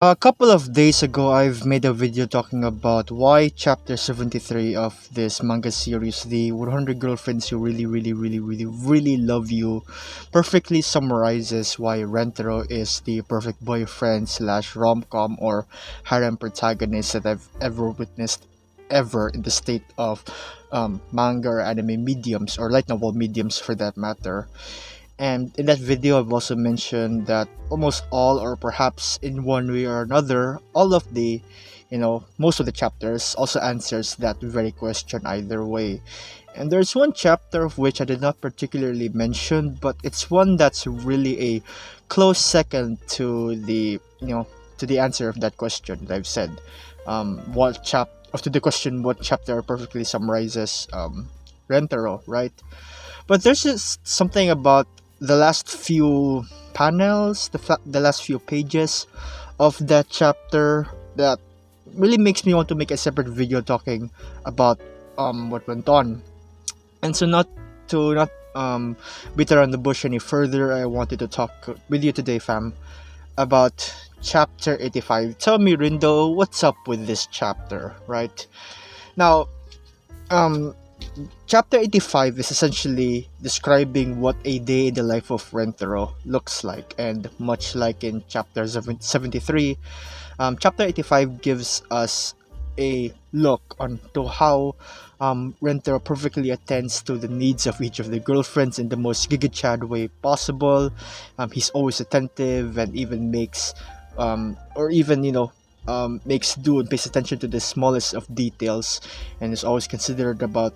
A couple of days ago, I've made a video talking about why chapter 73 of this manga series, the 100 Girlfriends Who Really Love You, perfectly summarizes why Rentaro is the perfect boyfriend slash rom-com or harem protagonist that I've ever witnessed ever in the state of manga or anime mediums or light novel mediums for that matter. And in that video, I've also mentioned that almost all, or perhaps in one way or another, all of the, most of the chapters also answers that very question either way. And there's one chapter of which I did not particularly mention, but it's one that's really a close second to the answer of that question that I've said. To the question, what chapter perfectly summarizes Rentaro, right? But there's just something about the last few panels, the last few pages of that chapter that really makes me want to make a separate video talking about what went on. And so not beat around the bush any further, I wanted to talk with you today, fam, about chapter 85. Tell me, Rindo, what's up with this chapter, right? Now, um, Chapter 85 is essentially describing what a day in the life of Rentaro looks like, and much like in chapter 73, chapter 85 gives us a look onto how Rentaro perfectly attends to the needs of each of the girlfriends in the most gigachad way possible. He's always attentive and even makes, or even, makes do and pays attention to the smallest of details, and is always considerate about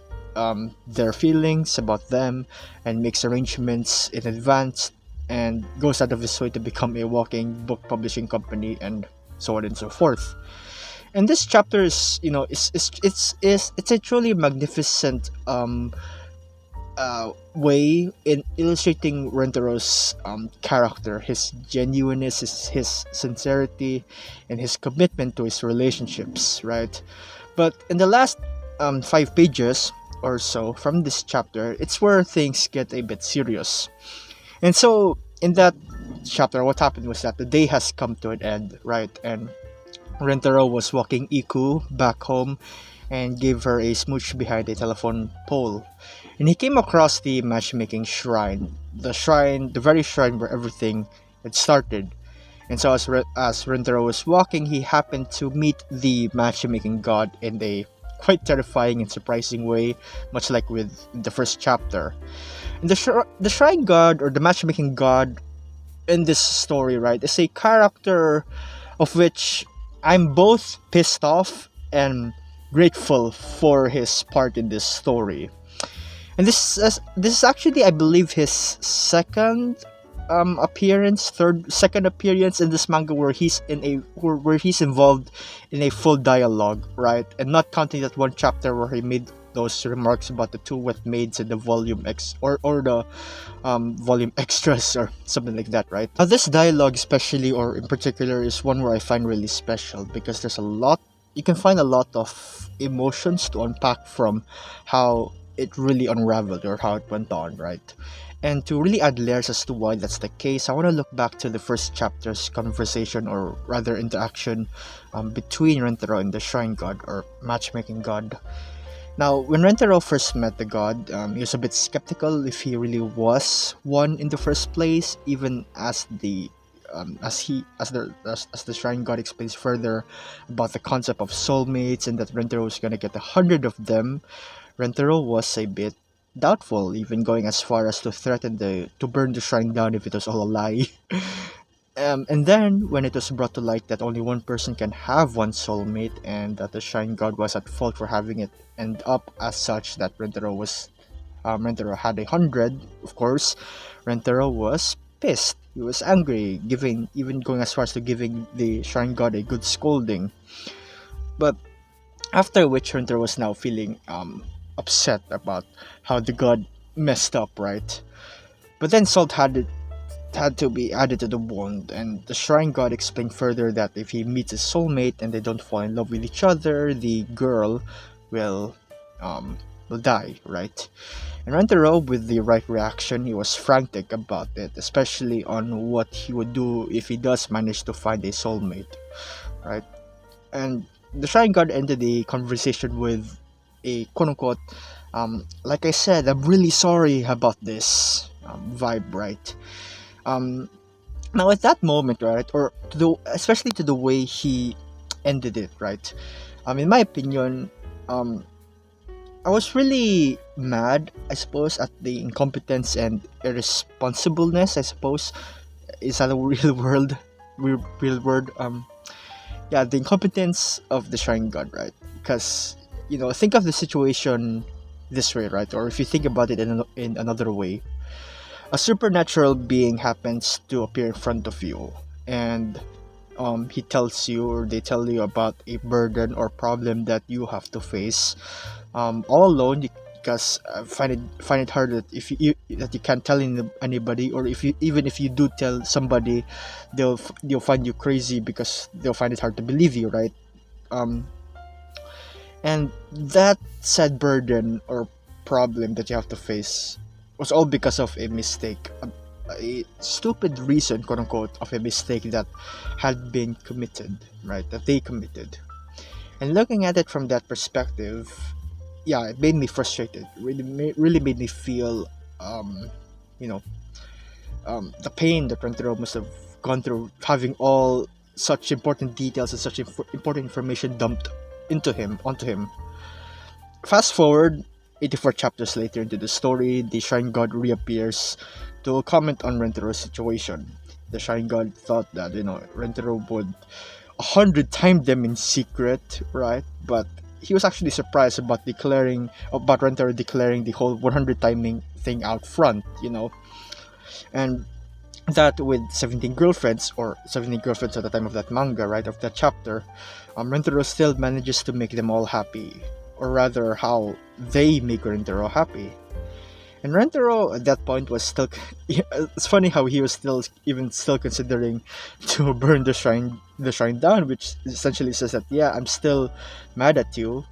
their feelings about them, and makes arrangements in advance, and goes out of his way to become a walking book publishing company, and so on and so forth. And this chapter is, it's a truly magnificent way in illustrating Rentaro's character, his genuineness, his sincerity, and his commitment to his relationships, right? But in the last 5 pages or so from this chapter, it's where things get a bit serious. And so, in that chapter, what happened was that the day has come to an end, right? And Rentaro was walking Iku back home and gave her a smooch behind a telephone pole. And he came across the matchmaking shrine, the very shrine where everything had started. And so, as Rentaro was walking, he happened to meet the matchmaking god in a quite terrifying and surprising way, much like with the first chapter. And the shrine god, or the matchmaking god in this story, right, is a character of which I'm both pissed off and grateful for his part in this story. And this is actually, I believe, his second appearance in this manga where he's involved in a full dialogue, right? And not counting that one chapter where he made those remarks about the two wet maids in the volume X, or the volume extras or something like that, right? Now this dialogue especially, or in particular, is one where I find really special because there's a lot, you can find a lot of emotions to unpack from how it really unraveled or how it went on, right? And to really add layers as to why that's the case, I want to look back to the first chapter's conversation, or rather interaction, between Rentaro and the Shrine God, or matchmaking god. Now, when Rentaro first met the god, he was a bit skeptical if he really was one in the first place, even as the Shrine God explains further about the concept of soulmates and that Rentaro was gonna get 100 of them. Rentaro was a bit doubtful, even going as far as to threaten to burn the shrine down if it was all a lie. And then, when it was brought to light that only one person can have one soulmate, and that the shrine god was at fault for having it end up as such, that Rentaro had 100, of course, Rentaro was pissed. He was angry, even going as far as to giving the shrine god a good scolding. But after which, Rentaro was now feeling upset about how the god messed up, right? But then salt had to be added to the wound, and the shrine god explained further that if he meets his soulmate and they don't fall in love with each other, the girl will will die, right? And Rentaro, with the right reaction, he was frantic about it, especially on what he would do if he does manage to find a soulmate, right? And the Shrine God ended the conversation with a quote unquote, like I said, I'm really sorry about this vibe, right? Um, Now, at that moment, right, or especially to the way he ended it, right? In my opinion, um, I was really mad, I suppose, at the incompetence and irresponsibleness. I suppose is that a real word? Real word? Yeah, the incompetence of the Shrine God, right? Because think of the situation this way, right? Or if you think about it in another way, a supernatural being happens to appear in front of you, and he tells you, or they tell you, about a burden or problem that you have to face all alone, because find it hard that if that you can't tell anybody, or if you even if you do tell somebody, they'll find you crazy because they'll find it hard to believe you, right? um and that said burden or problem that you have to face was all because of a mistake, a stupid reason, quote unquote, of a mistake that had been committed, right? That they committed. And looking at it from that perspective, yeah, it made me frustrated. Really made me feel, um, you know, the pain that Rentaro must have gone through, having all such important details and such important information dumped onto him. Fast forward 84 chapters later into the story, the Shrine God reappears to comment on Rentero's situation. The Shrine God thought that Rentero would 100 time them in secret, right? But he was actually surprised about Rentero declaring the whole 100 timing thing out front, and that with 17 girlfriends, or 17 girlfriends at the time of that manga, right, of that chapter, Rentaro still manages to make them all happy, or rather, how they make Rentaro happy. And Rentaro at that point was still. It's funny how he was still considering to burn the shrine down, which essentially says that, yeah, I'm still mad at you.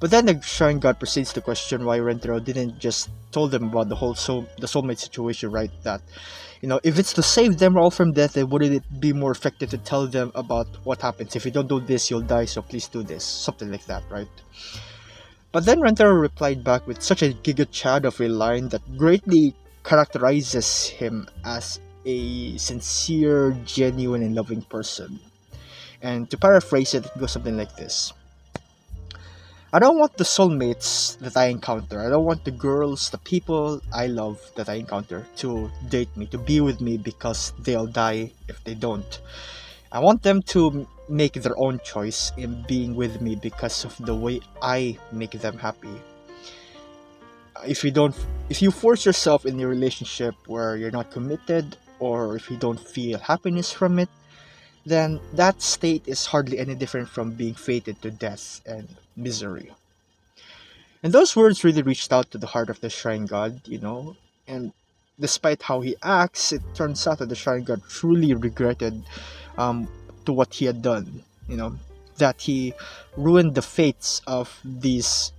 But then the Shrine God proceeds to question why Rentaro didn't just told them about the soulmate situation, right? That if it's to save them all from death, then wouldn't it be more effective to tell them about what happens if you don't do this, you'll die, so please do this, something like that, right? But then Rentaro replied back with such a giga chad of a line that greatly characterizes him as a sincere, genuine, and loving person. And to paraphrase it, it goes something like this: I don't want the soulmates that I encounter, I don't want the girls, the people I love that I encounter to date me, to be with me, because they'll die if they don't. I want them to make their own choice in being with me because of the way I make them happy. If you force yourself in a relationship where you're not committed, or if you don't feel happiness from it, then that state is hardly any different from being fated to death and misery. And those words really reached out to the heart of the Shrine God. And despite how he acts, it turns out that the Shrine God truly regretted um, to what he had done. That he ruined the fates of these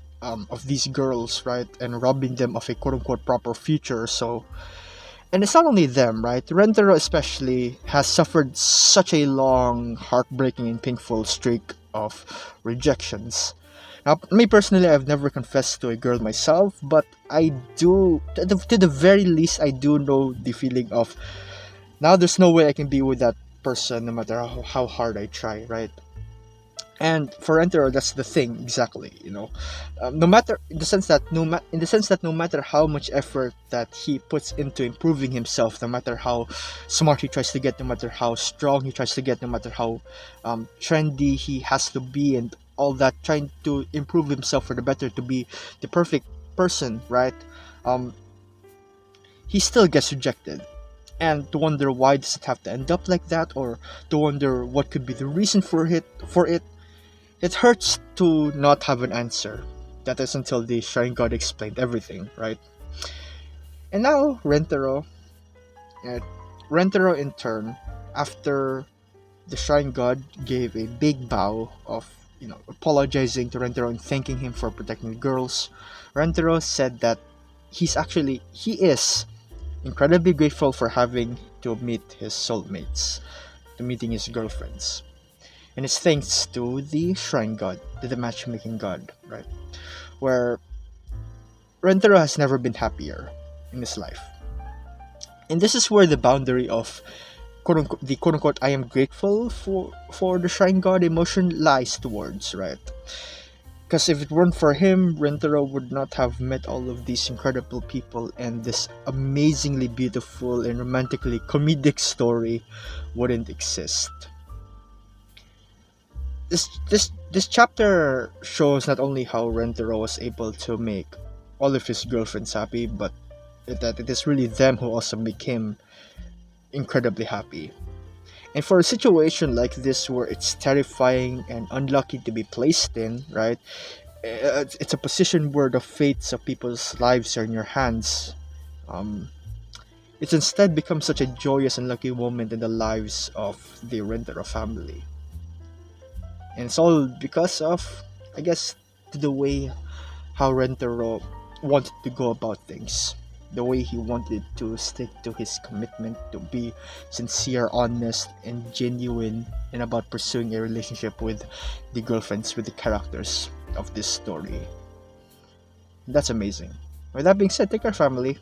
girls, right, and robbing them of a quote unquote proper future. So, and it's not only them, right? Rentaro especially has suffered such a long, heartbreaking, and painful streak of rejections. Now, me personally, I've never confessed to a girl myself, but I do, to the very least, I do know the feeling of, now there's no way I can be with that person no matter how hard I try, right? And for Rentaro, that's the thing exactly. No matter, in the sense that no matter how much effort that he puts into improving himself, no matter how smart he tries to get, no matter how strong he tries to get, no matter how trendy he has to be, and all that, trying to improve himself for the better, to be the perfect person, right? um he still gets rejected. And to wonder why does it have to end up like that, or to wonder what could be the reason for it hurts to not have an answer. That is until the Shrine God explained everything, right? And now uh, Rentaro in turn, after the Shrine God gave a big bow of apologizing to Rentaro and thanking him for protecting the girls. Rentaro said that he is incredibly grateful for having to meet his soulmates, to meeting his girlfriends. And it's thanks to the shrine god, to the matchmaking god, right? Where Rentaro has never been happier in his life. And this is where the boundary of quote unquote I am grateful for the shrine god emotion lies towards, right? Because if it weren't for him, Rentaro would not have met all of these incredible people, and this amazingly beautiful and romantically comedic story wouldn't exist. This chapter shows not only how Rentaro was able to make all of his girlfriends happy, but that it is really them who also make him incredibly happy. And for a situation like this where it's terrifying and unlucky to be placed in, right? It's a position where the fates of people's lives are in your hands. Um, it's instead become such a joyous and lucky moment in the lives of the Rentaro family. And it's all because of, I guess, the way how Rentaro wanted to go about things. The way he wanted to stick to his commitment to be sincere, honest, and genuine and about pursuing a relationship with the girlfriends, with the characters of this story. That's amazing. With that being said, take care, family.